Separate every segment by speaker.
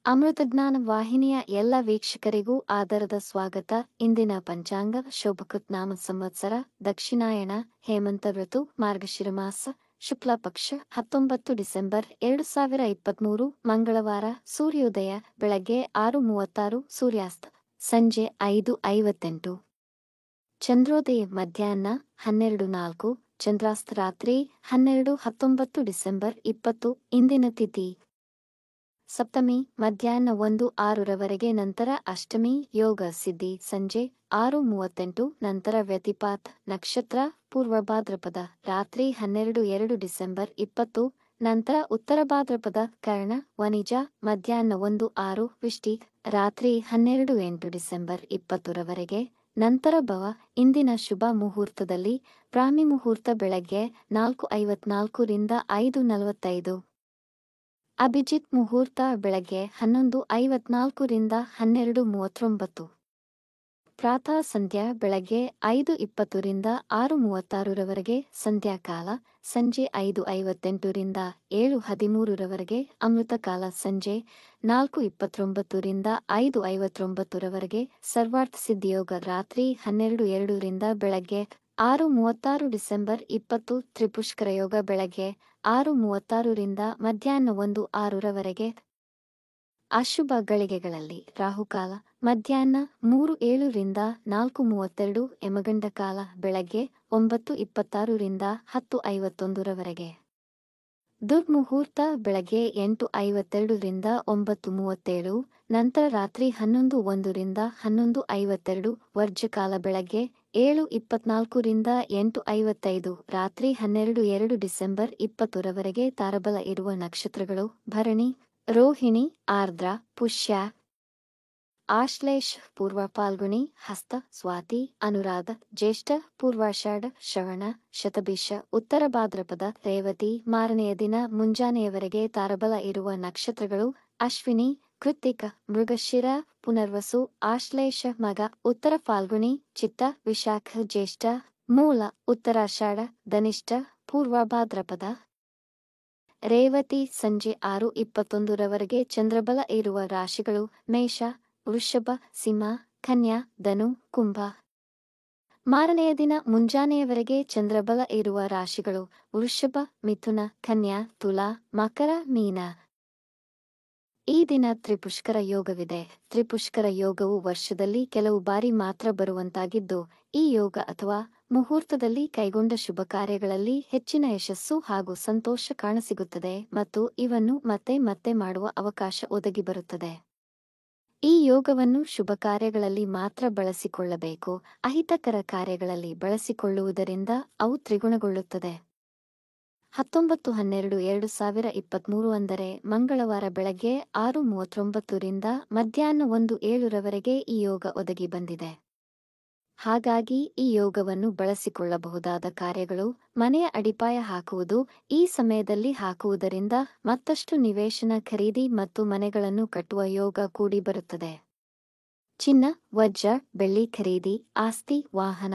Speaker 1: ಅಮೃತಜ್ಞಾನ ವಾಹಿನಿಯ ಎಲ್ಲ ವೀಕ್ಷಕರಿಗೂ ಆದರದ ಸ್ವಾಗತ. ಇಂದಿನ ಪಂಚಾಂಗ ಶೋಭಕೃತ್ ನಾಮ ಸಂವತ್ಸರ ದಕ್ಷಿಣಾಯಣ ಹೇಮಂತ ಋತು ಮಾರ್ಗಶಿರ ಮಾಸ ಶುಕ್ಲ ಪಕ್ಷ 19 ಡಿಸೆಂಬರ್ 2023 ಮಂಗಳವಾರ. ಸೂರ್ಯೋದಯ ಬೆಳಗ್ಗೆ 6:36, ಸೂರ್ಯಾಸ್ತ ಸಂಜೆ 5:58. ಚಂದ್ರೋದಯ ಮಧ್ಯಾಹ್ನ 12:04, ಚಂದ್ರಾಸ್ತ ರಾತ್ರಿ 12:19 ಡಿಸೆಂಬರ್ 20. ಇಂದಿನ ತಿಥಿ ಸಪ್ತಮಿ ಮಧ್ಯಾಹ್ನ 1:06 ರವರೆಗೆ, ನಂತರ ಅಷ್ಟಮಿ. ಯೋಗ ಸಿದ್ಧಿ ಸಂಜೆ 6:38, ನಂತರ ವ್ಯತಿಪಾತ್ ನಕ್ಷತ್ರ ಪೂರ್ವ ಭಾದ್ರಪದ ರಾತ್ರಿ 12:02 ಡಿಸೆಂಬರ್ 20, ನಂತರ ಉತ್ತರ ಭಾದ್ರಪದ ಕರ್ಣ ವನಿಜ ಮಧ್ಯಾಹ್ನ 1:06 ವಿಷ್ಟಿ ರಾತ್ರಿ 12:08 ಡಿಸೆಂಬರ್ 20 ರವರೆಗೆ, ನಂತರ ಭವ. ಇಂದಿನ ಶುಭ ಮುಹೂರ್ತದಲ್ಲಿ ಬ್ರಾಹ್ಮಿ ಮುಹೂರ್ತ ಬೆಳಗ್ಗೆ 4:54 ರಿಂದ 5:45. ಅಭಿಜಿತ್ ಮುಹೂರ್ತ ಬೆಳಗ್ಗೆ 11:54 ರಿಂದ 12:39. ಪ್ರಾತಃ ಸಂಧ್ಯಾ ಬೆಳಗ್ಗೆ 5:20 ರಿಂದ 6:36 ರವರೆಗೆ, ಸಂಧ್ಯಾಕಾಲ ಸಂಜೆ 5:58 ರಿಂದ 7:13 ರವರೆಗೆ, ಅಮೃತಕಾಲ ಸಂಜೆ 4:29 ರಿಂದ 5:59 ರವರೆಗೆ, ಸರ್ವಾರ್ಥ ಸಿದ್ಧಿಯೋಗ ರಾತ್ರಿ 12:02 ರಿಂದ ಬೆಳಗ್ಗೆ 6:36 ಡಿಸೆಂಬರ್ 20. ತ್ರಿಪುಷ್ಕರ ಯೋಗ ಬೆಳಗ್ಗೆ 6:36 ರಿಂದ ಮಧ್ಯಾಹ್ನ 1:06 ರವರೆಗೆ. ಅಶುಭ ಗಳಿಗೆಗಳಲ್ಲಿ ರಾಹುಕಾಲ ಮಧ್ಯಾಹ್ನ 3:07 ರಿಂದ 4:32, ಯಮಗಂಡ ಕಾಲ ಬೆಳಗ್ಗೆ 9:26 ರಿಂದ 10:51 ರವರೆಗೆ. ದುರ್ಮುಹೂರ್ತ ಬೆಳಗ್ಗೆ 8:52 ರಿಂದ 9:37, ನಂತರ ರಾತ್ರಿ 11:01 ರಿಂದ 11:52. ವರ್ಜ್ಯಕಾಲ ಬೆಳಗ್ಗೆ 7:24 ರಿಂದ 8:55, ರಾತ್ರಿ 12:02 ಡಿಸೆಂಬರ್ 20 ರವರೆಗೆ. ತಾರಬಲ ಇರುವ ನಕ್ಷತ್ರಗಳು ಭರಣಿ, ರೋಹಿಣಿ, ಆರ್ದ್ರ, ಪುಷ್ಯ, ಆಶ್ಲೇಷ, ಪೂರ್ವ ಫಾಲ್ಗುಣಿ, ಹಸ್ತ, ಸ್ವಾತಿ, ಅನುರಾಧ, ಜ್ಯೇಷ್ಠ, ಪೂರ್ವಾಷಾಢ, ಶ್ರವಣ, ಶತಭಿಷ, ಉತ್ತರ ಭಾದ್ರಪದ, ರೇವತಿ. ಮಾರನೆಯ ದಿನ ಮುಂಜಾನೆಯವರೆಗೆ ತಾರಬಲ ಇರುವ ನಕ್ಷತ್ರಗಳು ಅಶ್ವಿನಿ, ಕೃತ್ತಿಕ, ಮೃಗಶಿರ, ಪುನರ್ವಸು, ಆಶ್ಲೇಷ, ಮಗ, ಉತ್ತರ ಫಾಲ್ಗುಣಿ, ಚಿತ್ತ, ವಿಶಾಖ, ಜ್ಯೇಷ್ಠ, ಮೂಲ, ಉತ್ತರಾಷಾಢ, ಧನಿಷ್ಠ, ಪೂರ್ವ ಭಾದ್ರಪದ, ರೇವತಿ. ಸಂಜೆ 6:21 ರವರೆಗೆ ಚಂದ್ರಬಲ ಇರುವ ರಾಶಿಗಳು ಮೇಷ, ವೃಷಭ, ಸಿಂಹ, ಕನ್ಯಾ, ಧನು, ಕುಂಭ. ಮಾರನೆಯ ದಿನ ಮುಂಜಾನೆಯವರೆಗೆ ಚಂದ್ರಬಲ ಇರುವ ರಾಶಿಗಳು ವೃಷಭ, ಮಿಥುನ, ಕನ್ಯಾ, ತುಲಾ, ಮಕರ, ಮೀನ. ಈ ದಿನ ತ್ರಿಪುಷ್ಕರ ಯೋಗವಿದೆ. ತ್ರಿಪುಷ್ಕರ ಯೋಗವು ವರ್ಷದಲ್ಲಿ ಕೆಲವು ಬಾರಿ ಮಾತ್ರ ಬರುವಂತಾಗಿದ್ದು, ಈ ಯೋಗ ಅಥವಾ ಮುಹೂರ್ತದಲ್ಲಿ ಕೈಗೊಂಡ ಶುಭ ಕಾರ್ಯಗಳಲ್ಲಿ ಹೆಚ್ಚಿನ ಯಶಸ್ಸು ಹಾಗೂ ಸಂತೋಷ ಕಾಣಸಿಗುತ್ತದೆ ಮತ್ತು ಇವನ್ನು ಮತ್ತೆ ಮತ್ತೆ ಮಾಡುವ ಅವಕಾಶ ಒದಗಿ ಬರುತ್ತದೆ. ಈ ಯೋಗವನ್ನು ಶುಭ ಕಾರ್ಯಗಳಲ್ಲಿ ಮಾತ್ರ ಬಳಸಿಕೊಳ್ಳಬೇಕು. ಅಹಿತಕರ ಕಾರ್ಯಗಳಲ್ಲಿ ಬಳಸಿಕೊಳ್ಳುವುದರಿಂದ ಅವು ತ್ರಿಗುಣಗೊಳ್ಳುತ್ತದೆ. 19/12/2023 ಅಂದರೆ ಮಂಗಳವಾರ ಬೆಳಗ್ಗೆ 6:39 ರಿಂದ ಮಧ್ಯಾಹ್ನ 1:07 ರವರೆಗೆ ಈ ಯೋಗ ಒದಗಿ ಬಂದಿದೆ. ಹಾಗಾಗಿ ಈ ಯೋಗವನ್ನು ಬಳಸಿಕೊಳ್ಳಬಹುದಾದ ಕಾರ್ಯಗಳು: ಮನೆಯ ಅಡಿಪಾಯ ಹಾಕುವುದು. ಈ ಸಮಯದಲ್ಲಿ ಹಾಕುವುದರಿಂದ ಮತ್ತಷ್ಟು ನಿವೇಶನ ಖರೀದಿ ಮತ್ತು ಮನೆಗಳನ್ನು ಕಟ್ಟುವ ಯೋಗ ಕೂಡಿ ಬರುತ್ತದೆ. ಚಿನ್ನ, ವಜ್ರ, ಬೆಳ್ಳಿ ಖರೀದಿ, ಆಸ್ತಿ, ವಾಹನ,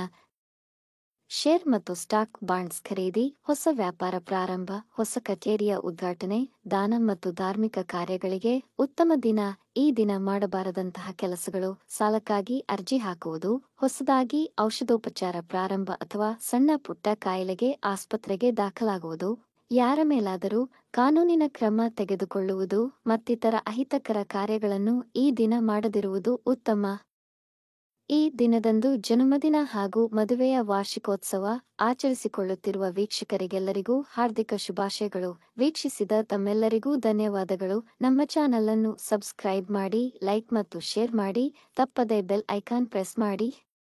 Speaker 1: ಶೇರ್ ಮತ್ತು ಸ್ಟಾಕ್, ಬಾಂಡ್ಸ್ ಖರೀದಿ, ಹೊಸ ವ್ಯಾಪಾರ ಪ್ರಾರಂಭ, ಹೊಸ ಕಚೇರಿಯ ಉದ್ಘಾಟನೆ, ದಾನ ಮತ್ತು ಧಾರ್ಮಿಕ ಕಾರ್ಯಗಳಿಗೆ ಉತ್ತಮ ದಿನ. ಈ ದಿನ ಮಾಡಬಾರದಂತಹ ಕೆಲಸಗಳು: ಸಾಲಕ್ಕಾಗಿ ಅರ್ಜಿ ಹಾಕುವುದು, ಹೊಸದಾಗಿ ಔಷಧೋಪಚಾರ ಪ್ರಾರಂಭ ಅಥವಾ ಸಣ್ಣ ಪುಟ್ಟ ಕಾಯಿಲೆಗೆ ಆಸ್ಪತ್ರೆಗೆ ದಾಖಲಾಗುವುದು, ಯಾರ ಮೇಲಾದರೂ ಕಾನೂನಿನ ಕ್ರಮ ತೆಗೆದುಕೊಳ್ಳುವುದು ಮತ್ತಿತರ ಅಹಿತಕರ ಕಾರ್ಯಗಳನ್ನು ಈ ದಿನ ಮಾಡದಿರುವುದು ಉತ್ತಮ. ಈ ದಿನದಂದು ಜನ್ಮದಿನ ಹಾಗೂ ಮದುವೆಯ ವಾರ್ಷಿಕೋತ್ಸವ ಆಚರಿಸಿಕೊಳ್ಳುತ್ತಿರುವ ವೀಕ್ಷಕರಿಗೆಲ್ಲರಿಗೂ ಹಾರ್ದಿಕ ಶುಭಾಶಯಗಳು. ವೀಕ್ಷಿಸಿದ ತಮ್ಮೆಲ್ಲರಿಗೂ ಧನ್ಯವಾದಗಳು. ನಮ್ಮ ಚಾನಲ್ ಅನ್ನು ಸಬ್ಸ್ಕ್ರೈಬ್ ಮಾಡಿ, ಲೈಕ್ ಮತ್ತು ಶೇರ್ ಮಾಡಿ. ತಪ್ಪದೆ ಬೆಲ್ ಐಕಾನ್ ಪ್ರೆಸ್ ಮಾಡಿ.